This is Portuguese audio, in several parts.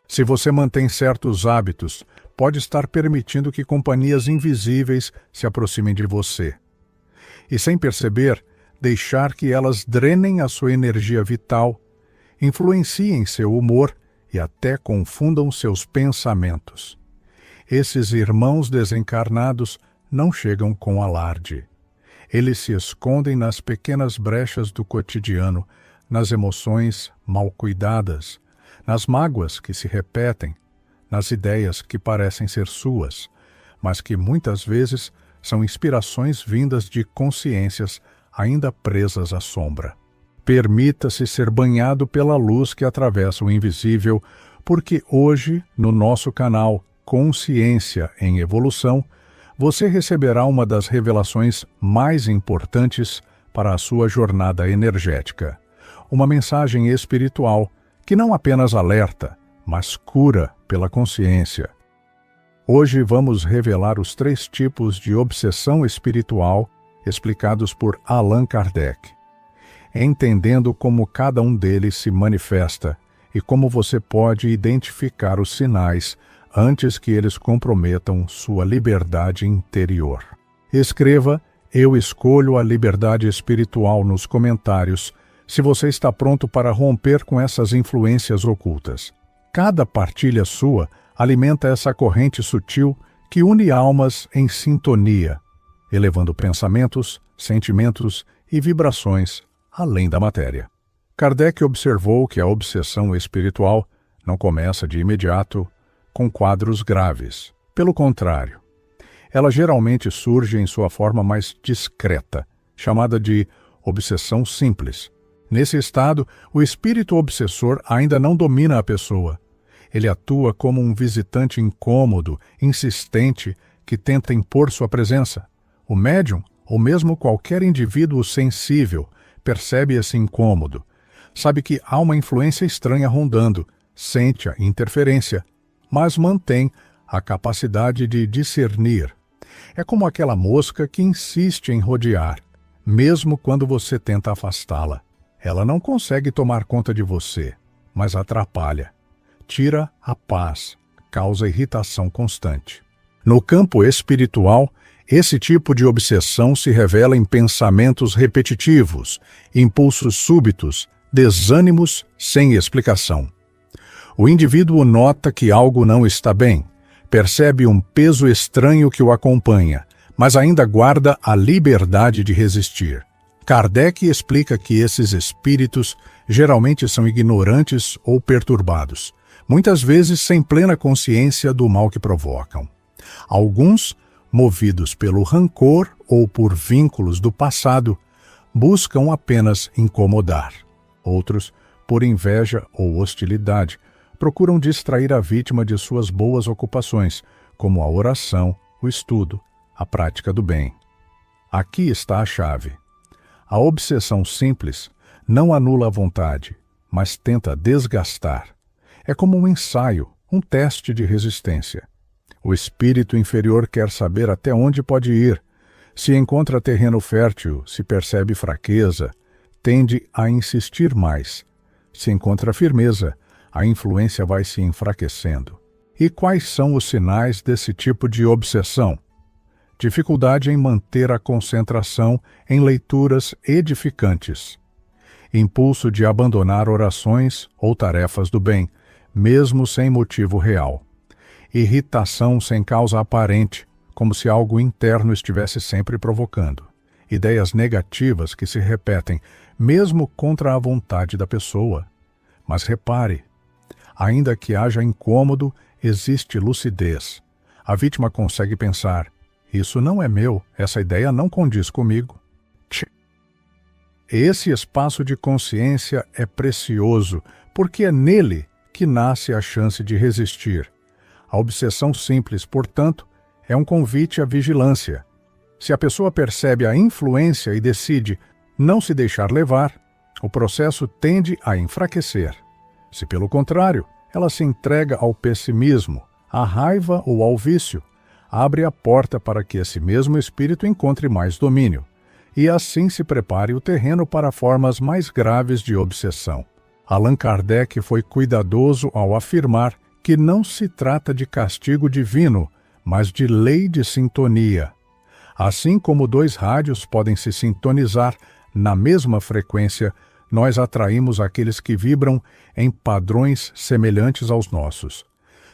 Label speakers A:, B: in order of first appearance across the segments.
A: Se você mantém certos hábitos, pode estar permitindo que companhias invisíveis se aproximem de você. E sem perceber, deixar que elas drenem a sua energia vital, influenciem seu humor e até confundam seus pensamentos. Esses irmãos desencarnados não chegam com alarde. Eles se escondem nas pequenas brechas do cotidiano, nas emoções mal cuidadas, nas mágoas que se repetem, nas ideias que parecem ser suas, mas que muitas vezes são inspirações vindas de consciências ainda presas à sombra. Permita-se ser banhado pela luz que atravessa o invisível, porque hoje, no nosso canal Consciência em Evolução, você receberá uma das revelações mais importantes para a sua jornada energética. Uma mensagem espiritual que não apenas alerta, mas cura pela consciência. Hoje vamos revelar os 3 tipos de obsessão espiritual explicados por Allan Kardec, entendendo como cada um deles se manifesta e como você pode identificar os sinais antes que eles comprometam sua liberdade interior. Escreva "Eu escolho a liberdade espiritual" nos comentários se você está pronto para romper com essas influências ocultas. Cada partilha sua alimenta essa corrente sutil que une almas em sintonia, elevando pensamentos, sentimentos e vibrações além da matéria. Kardec observou que a obsessão espiritual não começa de imediato com quadros graves. Pelo contrário, ela geralmente surge em sua forma mais discreta, chamada de obsessão simples. Nesse estado, o espírito obsessor ainda não domina a pessoa. Ele atua como um visitante incômodo, insistente, que tenta impor sua presença. O médium, ou mesmo qualquer indivíduo sensível, percebe esse incômodo. Sabe que há uma influência estranha rondando, sente a interferência, mas mantém a capacidade de discernir. É como aquela mosca que insiste em rodear, mesmo quando você tenta afastá-la. Ela não consegue tomar conta de você, mas atrapalha. Tira a paz, causa irritação constante. No campo espiritual, esse tipo de obsessão se revela em pensamentos repetitivos, impulsos súbitos, desânimos sem explicação. O indivíduo nota que algo não está bem, percebe um peso estranho que o acompanha, mas ainda guarda a liberdade de resistir. Kardec explica que esses espíritos geralmente são ignorantes ou perturbados, muitas vezes sem plena consciência do mal que provocam. Alguns, movidos pelo rancor ou por vínculos do passado, buscam apenas incomodar. Outros, por inveja ou hostilidade, procuram distrair a vítima de suas boas ocupações, como a oração, o estudo, a prática do bem. Aqui está a chave. A obsessão simples não anula a vontade, mas tenta desgastar. É como um ensaio, um teste de resistência. O espírito inferior quer saber até onde pode ir. Se encontra terreno fértil, se percebe fraqueza, tende a insistir mais. Se encontra firmeza, a influência vai se enfraquecendo. E quais são os sinais desse tipo de obsessão? Dificuldade em manter a concentração em leituras edificantes. Impulso de abandonar orações ou tarefas do bem, mesmo sem motivo real. Irritação sem causa aparente, como se algo interno estivesse sempre provocando. Ideias negativas que se repetem, mesmo contra a vontade da pessoa. Mas repare, ainda que haja incômodo, existe lucidez. A vítima consegue pensar: isso não é meu, essa ideia não condiz comigo. Esse espaço de consciência é precioso, porque é nele que nasce a chance de resistir. A obsessão simples, portanto, é um convite à vigilância. Se a pessoa percebe a influência e decide não se deixar levar, o processo tende a enfraquecer. Se, pelo contrário, ela se entrega ao pessimismo, à raiva ou ao vício, abre a porta para que esse mesmo espírito encontre mais domínio, e assim se prepare o terreno para formas mais graves de obsessão. Allan Kardec foi cuidadoso ao afirmar que não se trata de castigo divino, mas de lei de sintonia. Assim como dois rádios podem se sintonizar na mesma frequência, nós atraímos aqueles que vibram em padrões semelhantes aos nossos.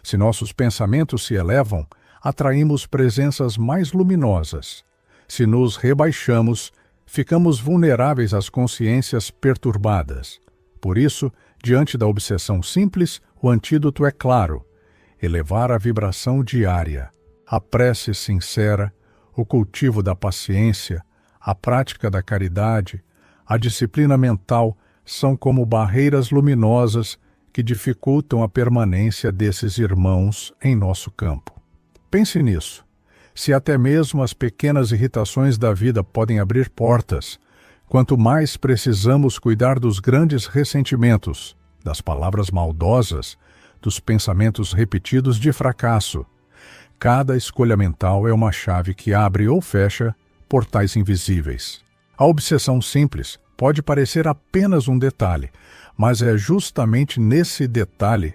A: Se nossos pensamentos se elevam, atraímos presenças mais luminosas. Se nos rebaixamos, ficamos vulneráveis às consciências perturbadas. Por isso, diante da obsessão simples, o antídoto é claro: elevar a vibração diária, a prece sincera, o cultivo da paciência, a prática da caridade, a disciplina mental são como barreiras luminosas que dificultam a permanência desses irmãos em nosso campo. Pense nisso. Se até mesmo as pequenas irritações da vida podem abrir portas, quanto mais precisamos cuidar dos grandes ressentimentos, das palavras maldosas, dos pensamentos repetidos de fracasso. Cada escolha mental é uma chave que abre ou fecha portais invisíveis. A obsessão simples pode parecer apenas um detalhe, mas é justamente nesse detalhe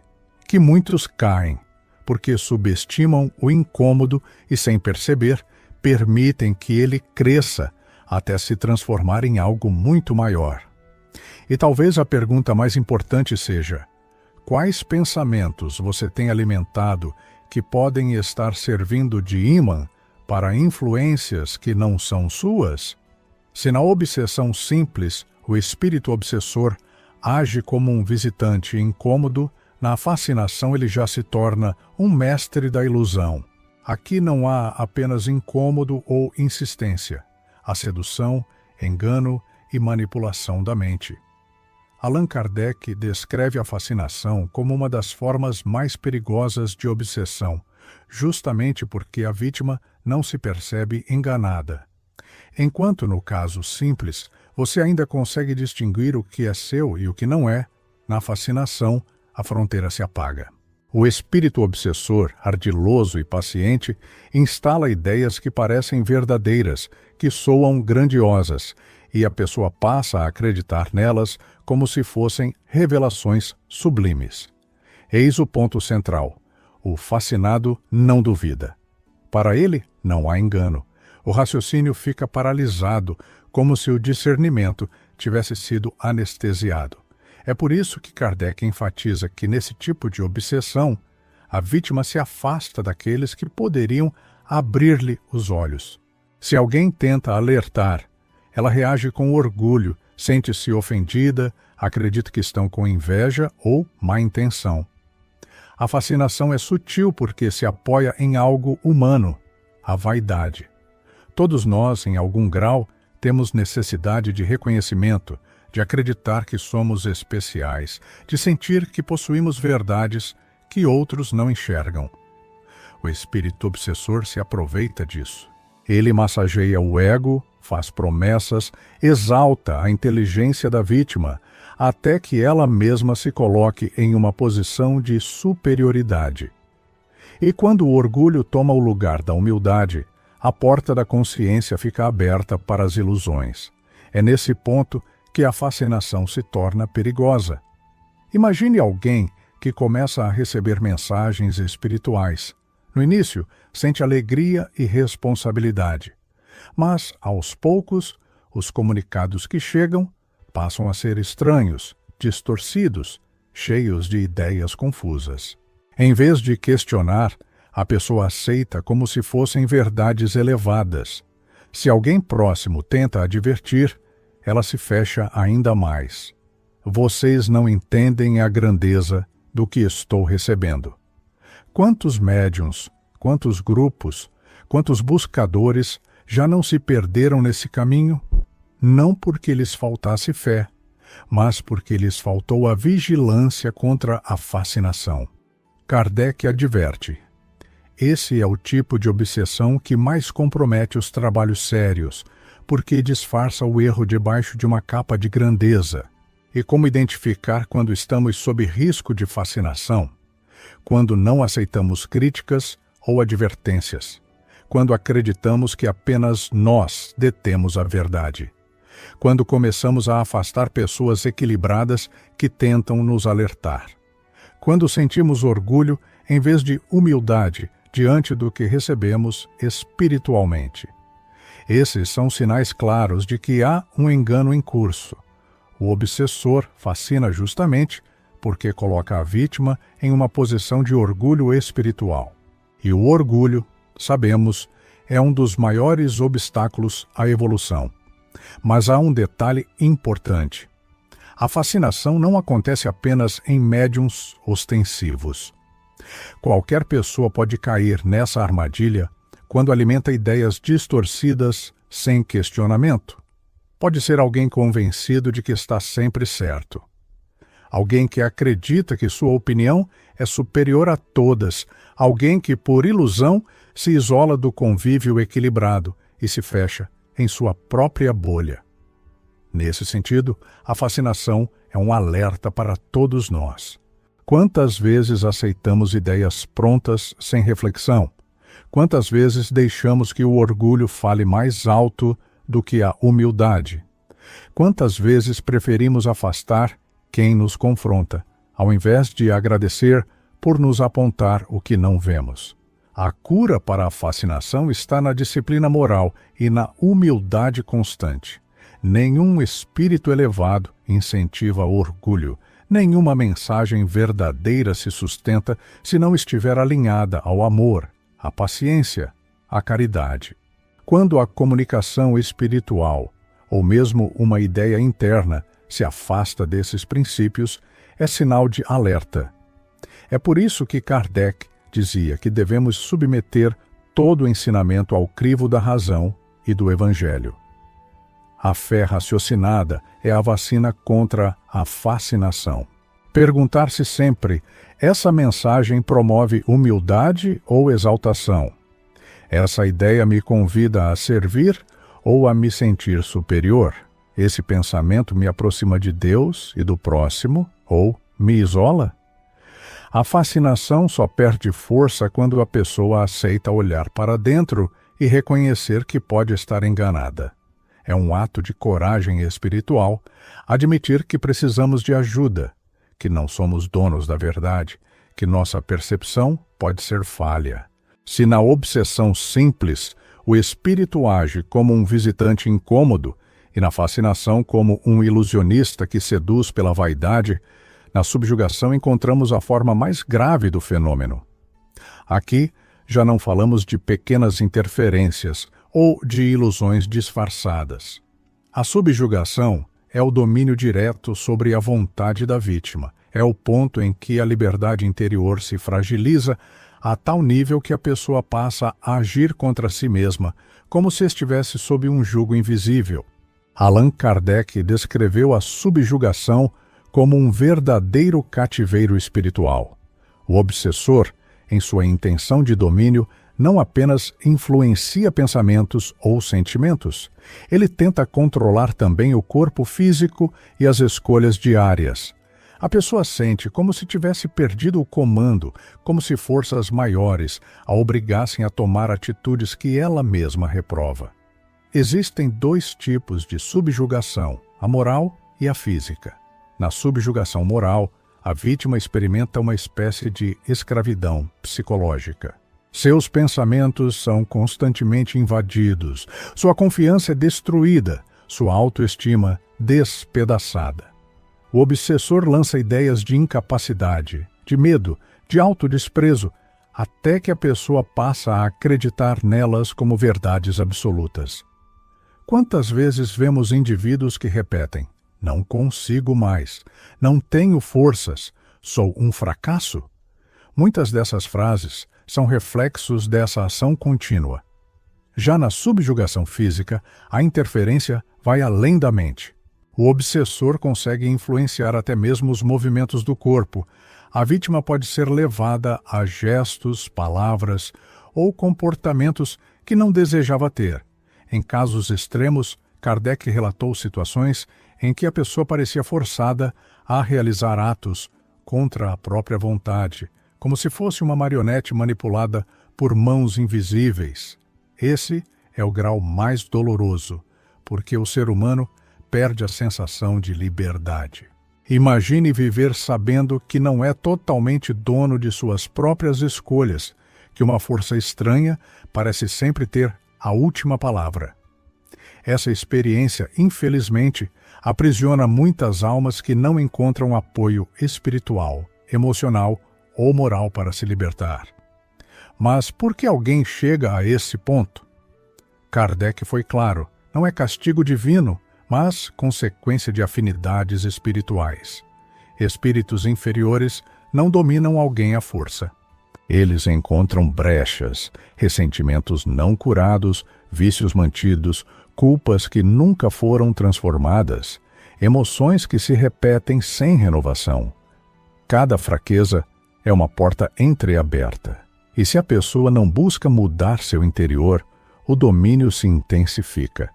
A: que muitos caem, porque subestimam o incômodo e, sem perceber, permitem que ele cresça até se transformar em algo muito maior. E talvez a pergunta mais importante seja: quais pensamentos você tem alimentado que podem estar servindo de ímã para influências que não são suas? Se na obsessão simples o espírito obsessor age como um visitante incômodo, na fascinação ele já se torna um mestre da ilusão. Aqui não há apenas incômodo ou insistência. Há sedução, engano e manipulação da mente. Allan Kardec descreve a fascinação como uma das formas mais perigosas de obsessão, justamente porque a vítima não se percebe enganada. Enquanto no caso simples, você ainda consegue distinguir o que é seu e o que não é, na fascinação, a fronteira se apaga. O espírito obsessor, ardiloso e paciente, instala ideias que parecem verdadeiras, que soam grandiosas, e a pessoa passa a acreditar nelas como se fossem revelações sublimes. Eis o ponto central: o fascinado não duvida. Para ele, não há engano. O raciocínio fica paralisado, como se o discernimento tivesse sido anestesiado. É por isso que Kardec enfatiza que, nesse tipo de obsessão, a vítima se afasta daqueles que poderiam abrir-lhe os olhos. Se alguém tenta alertar, ela reage com orgulho, sente-se ofendida, acredita que estão com inveja ou má intenção. A fascinação é sutil porque se apoia em algo humano, a vaidade. Todos nós, em algum grau, temos necessidade de reconhecimento, de acreditar que somos especiais, de sentir que possuímos verdades que outros não enxergam. O espírito obsessor se aproveita disso. Ele massageia o ego, faz promessas, exalta a inteligência da vítima, até que ela mesma se coloque em uma posição de superioridade. E quando o orgulho toma o lugar da humildade, a porta da consciência fica aberta para as ilusões. É nesse ponto que a fascinação se torna perigosa. Imagine alguém que começa a receber mensagens espirituais. No início, sente alegria e responsabilidade. Mas, aos poucos, os comunicados que chegam passam a ser estranhos, distorcidos, cheios de ideias confusas. Em vez de questionar, a pessoa aceita como se fossem verdades elevadas. Se alguém próximo tenta advertir, ela se fecha ainda mais. Vocês não entendem a grandeza do que estou recebendo. Quantos médiuns, quantos grupos, quantos buscadores já não se perderam nesse caminho? Não porque lhes faltasse fé, mas porque lhes faltou a vigilância contra a fascinação. Kardec adverte: esse é o tipo de obsessão que mais compromete os trabalhos sérios, porque disfarça o erro debaixo de uma capa de grandeza. E como identificar quando estamos sob risco de fascinação? Quando não aceitamos críticas ou advertências. Quando acreditamos que apenas nós detemos a verdade. Quando começamos a afastar pessoas equilibradas que tentam nos alertar. quando sentimos orgulho em vez de humildade diante do que recebemos espiritualmente. Esses são sinais claros de que há um engano em curso. O obsessor fascina justamente porque coloca a vítima em uma posição de orgulho espiritual. E o orgulho, sabemos, é um dos maiores obstáculos à evolução. Mas há um detalhe importante. A fascinação não acontece apenas em médiums ostensivos. Qualquer pessoa pode cair nessa armadilha quando alimenta ideias distorcidas sem questionamento. Pode ser alguém convencido de que está sempre certo. Alguém que acredita que sua opinião é superior a todas. Alguém que, por ilusão, se isola do convívio equilibrado e se fecha em sua própria bolha. Nesse sentido, a fascinação é um alerta para todos nós. Quantas vezes aceitamos ideias prontas sem reflexão? Quantas vezes deixamos que o orgulho fale mais alto do que a humildade? Quantas vezes preferimos afastar quem nos confronta, ao invés de agradecer por nos apontar o que não vemos? A cura para a fascinação está na disciplina moral e na humildade constante. Nenhum espírito elevado incentiva orgulho. Nenhuma mensagem verdadeira se sustenta se não estiver alinhada ao amor, à paciência, à caridade. Quando a comunicação espiritual, ou mesmo uma ideia interna, se afasta desses princípios, é sinal de alerta. É por isso que Kardec dizia que devemos submeter todo o ensinamento ao crivo da razão e do Evangelho. A fé raciocinada é a vacina contra a fascinação. Perguntar-se sempre: essa mensagem promove humildade ou exaltação? Essa ideia me convida a servir ou a me sentir superior? Esse pensamento me aproxima de Deus e do próximo ou me isola? A fascinação só perde força quando a pessoa aceita olhar para dentro e reconhecer que pode estar enganada. É um ato de coragem espiritual admitir que precisamos de ajuda, que não somos donos da verdade, que nossa percepção pode ser falha. Se na obsessão simples o espírito age como um visitante incômodo e na fascinação como um ilusionista que seduz pela vaidade, na subjugação encontramos a forma mais grave do fenômeno. Aqui já não falamos de pequenas interferências ou de ilusões disfarçadas. A subjugação é o domínio direto sobre a vontade da vítima. É o ponto em que a liberdade interior se fragiliza a tal nível que a pessoa passa a agir contra si mesma, como se estivesse sob um jugo invisível. Allan Kardec descreveu a subjugação como um verdadeiro cativeiro espiritual. O obsessor, em sua intenção de domínio, não apenas influencia pensamentos ou sentimentos, ele tenta controlar também o corpo físico e as escolhas diárias. A pessoa sente como se tivesse perdido o comando, como se forças maiores a obrigassem a tomar atitudes que ela mesma reprova. Existem dois tipos de subjugação, a moral e a física. Na subjugação moral, a vítima experimenta uma espécie de escravidão psicológica. Seus pensamentos são constantemente invadidos, sua confiança é destruída, sua autoestima despedaçada. O obsessor lança ideias de incapacidade, de medo, de autodesprezo, até que a pessoa passa a acreditar nelas como verdades absolutas. Quantas vezes vemos indivíduos que repetem: não consigo mais, não tenho forças, sou um fracasso? Muitas dessas frases são reflexos dessa ação contínua. Já na subjugação física, a interferência vai além da mente. O obsessor consegue influenciar até mesmo os movimentos do corpo. A vítima pode ser levada a gestos, palavras ou comportamentos que não desejava ter. Em casos extremos, Kardec relatou situações em que a pessoa parecia forçada a realizar atos contra a própria vontade, como se fosse uma marionete manipulada por mãos invisíveis. Esse é o grau mais doloroso, porque o ser humano perde a sensação de liberdade. Imagine viver sabendo que não é totalmente dono de suas próprias escolhas, que uma força estranha parece sempre ter a última palavra. Essa experiência, infelizmente, aprisiona muitas almas que não encontram apoio espiritual, emocional ou moral para se libertar. Mas por que alguém chega a esse ponto? Kardec foi claro, não é castigo divino, mas consequência de afinidades espirituais. Espíritos inferiores não dominam alguém à força. Eles encontram brechas, ressentimentos não curados, vícios mantidos, culpas que nunca foram transformadas, emoções que se repetem sem renovação. Cada fraqueza é uma porta entreaberta. E se a pessoa não busca mudar seu interior, o domínio se intensifica.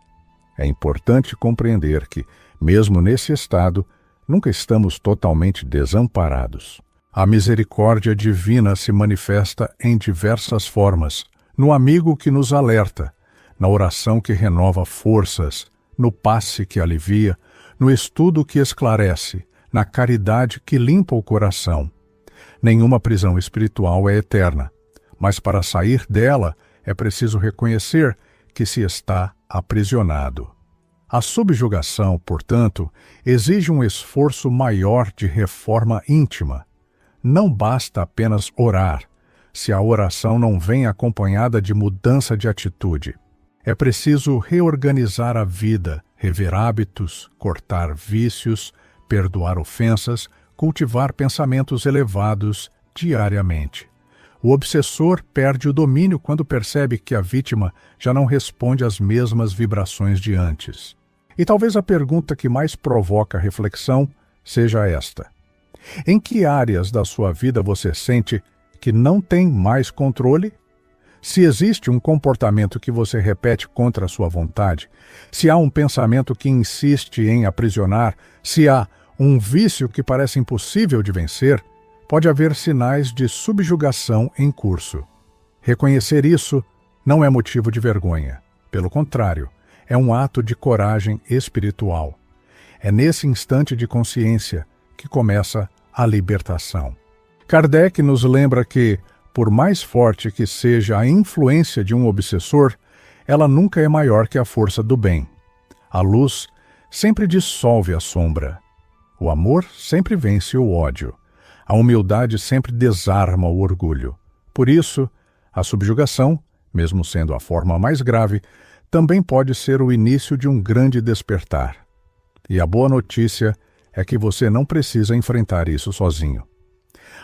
A: É importante compreender que, mesmo nesse estado, nunca estamos totalmente desamparados. A misericórdia divina se manifesta em diversas formas, no amigo que nos alerta, na oração que renova forças, no passe que alivia, no estudo que esclarece, na caridade que limpa o coração. Nenhuma prisão espiritual é eterna, mas para sair dela é preciso reconhecer que se está aprisionado. A subjugação, portanto, exige um esforço maior de reforma íntima. Não basta apenas orar, se a oração não vem acompanhada de mudança de atitude. É preciso reorganizar a vida, rever hábitos, cortar vícios, perdoar ofensas, cultivar pensamentos elevados diariamente. O obsessor perde o domínio quando percebe que a vítima já não responde às mesmas vibrações de antes. E talvez a pergunta que mais provoca reflexão seja esta: em que áreas da sua vida você sente que não tem mais controle? Se existe um comportamento que você repete contra a sua vontade, se há um pensamento que insiste em aprisionar, se há um vício que parece impossível de vencer, pode haver sinais de subjugação em curso. Reconhecer isso não é motivo de vergonha. Pelo contrário, é um ato de coragem espiritual. É nesse instante de consciência que começa a libertação. Kardec nos lembra que, por mais forte que seja a influência de um obsessor, ela nunca é maior que a força do bem. A luz sempre dissolve a sombra. O amor sempre vence o ódio. A humildade sempre desarma o orgulho. Por isso, a subjugação, mesmo sendo a forma mais grave, também pode ser o início de um grande despertar. E a boa notícia é que você não precisa enfrentar isso sozinho.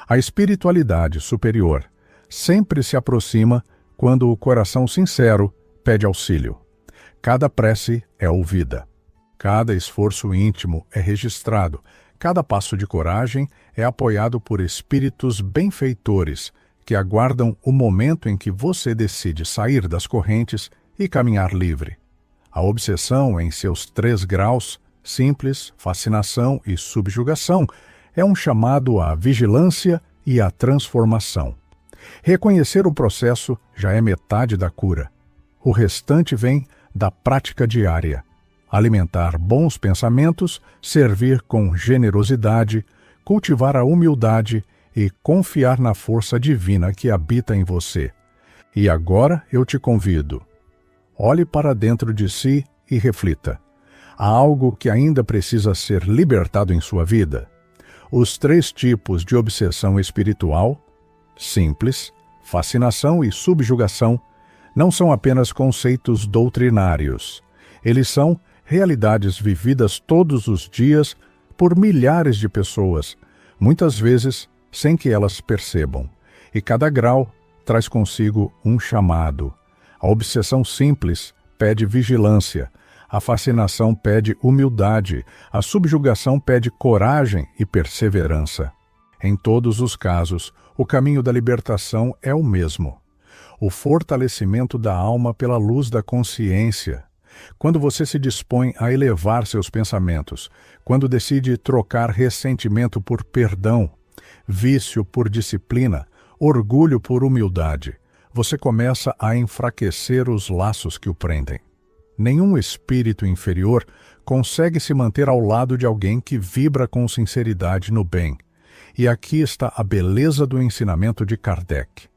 A: A espiritualidade superior sempre se aproxima quando o coração sincero pede auxílio. Cada prece é ouvida. Cada esforço íntimo é registrado. Cada passo de coragem é apoiado por espíritos benfeitores que aguardam o momento em que você decide sair das correntes e caminhar livre. A obsessão em seus 3 graus, simples, fascinação e subjugação, é um chamado à vigilância e à transformação. Reconhecer o processo já é metade da cura. O restante vem da prática diária. Alimentar bons pensamentos, servir com generosidade, cultivar a humildade e confiar na força divina que habita em você. E agora eu te convido. Olhe para dentro de si e reflita. Há algo que ainda precisa ser libertado em sua vida? Os 3 tipos de obsessão espiritual, simples, fascinação e subjugação, não são apenas conceitos doutrinários. Eles são realidades vividas todos os dias por milhares de pessoas, muitas vezes sem que elas percebam. E cada grau traz consigo um chamado. A obsessão simples pede vigilância, a fascinação pede humildade, a subjugação pede coragem e perseverança. Em todos os casos, o caminho da libertação é o mesmo: o fortalecimento da alma pela luz da consciência. Quando você se dispõe a elevar seus pensamentos, quando decide trocar ressentimento por perdão, vício por disciplina, orgulho por humildade, você começa a enfraquecer os laços que o prendem. Nenhum espírito inferior consegue se manter ao lado de alguém que vibra com sinceridade no bem. E aqui está a beleza do ensinamento de Kardec.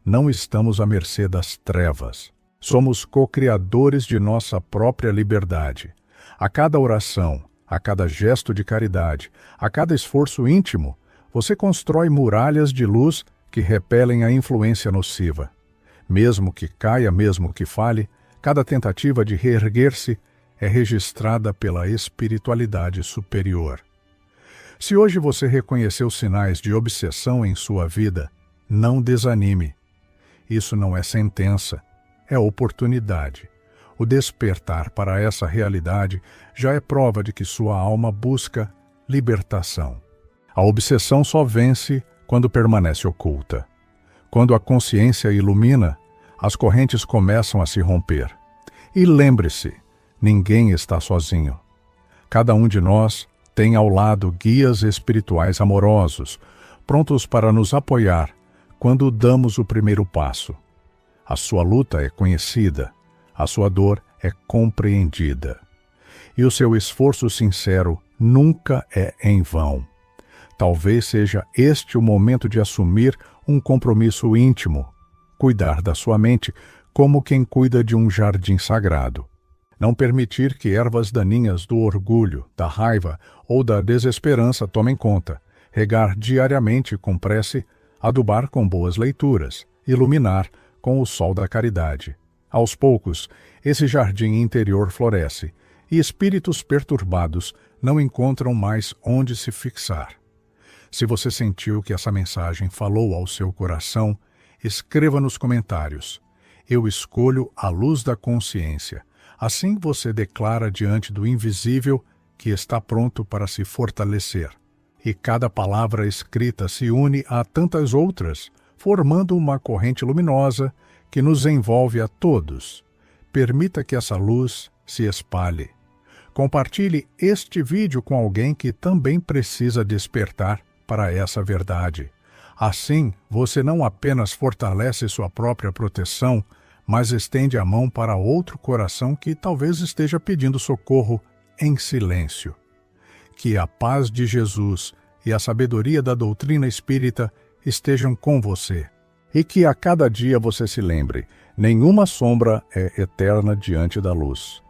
A: Não estamos à mercê das trevas. Somos co-criadores de nossa própria liberdade. A cada oração, a cada gesto de caridade, a cada esforço íntimo, você constrói muralhas de luz que repelem a influência nociva. Mesmo que caia, mesmo que fale, cada tentativa de reerguer-se é registrada pela espiritualidade superior. Se hoje você reconheceu sinais de obsessão em sua vida, não desanime. Isso não é sentença, é oportunidade. O despertar para essa realidade já é prova de que sua alma busca libertação. A obsessão só vence quando permanece oculta. Quando a consciência ilumina, as correntes começam a se romper. E lembre-se, ninguém está sozinho. Cada um de nós tem ao lado guias espirituais amorosos, prontos para nos apoiar quando damos o primeiro passo. A sua luta é conhecida, a sua dor é compreendida. E o seu esforço sincero nunca é em vão. Talvez seja este o momento de assumir um compromisso íntimo, cuidar da sua mente como quem cuida de um jardim sagrado. Não permitir que ervas daninhas do orgulho, da raiva ou da desesperança tomem conta. Regar diariamente com prece, adubar com boas leituras, iluminar com o sol da caridade. Aos poucos, esse jardim interior floresce e espíritos perturbados não encontram mais onde se fixar. Se você sentiu que essa mensagem falou ao seu coração, escreva nos comentários: eu escolho a luz da consciência. Assim você declara diante do invisível que está pronto para se fortalecer. E cada palavra escrita se une a tantas outras, formando uma corrente luminosa que nos envolve a todos. Permita que essa luz se espalhe. Compartilhe este vídeo com alguém que também precisa despertar para essa verdade. Assim, você não apenas fortalece sua própria proteção, mas estende a mão para outro coração que talvez esteja pedindo socorro em silêncio. Que a paz de Jesus e a sabedoria da doutrina espírita estejam com você. E que a cada dia você se lembre: nenhuma sombra é eterna diante da luz.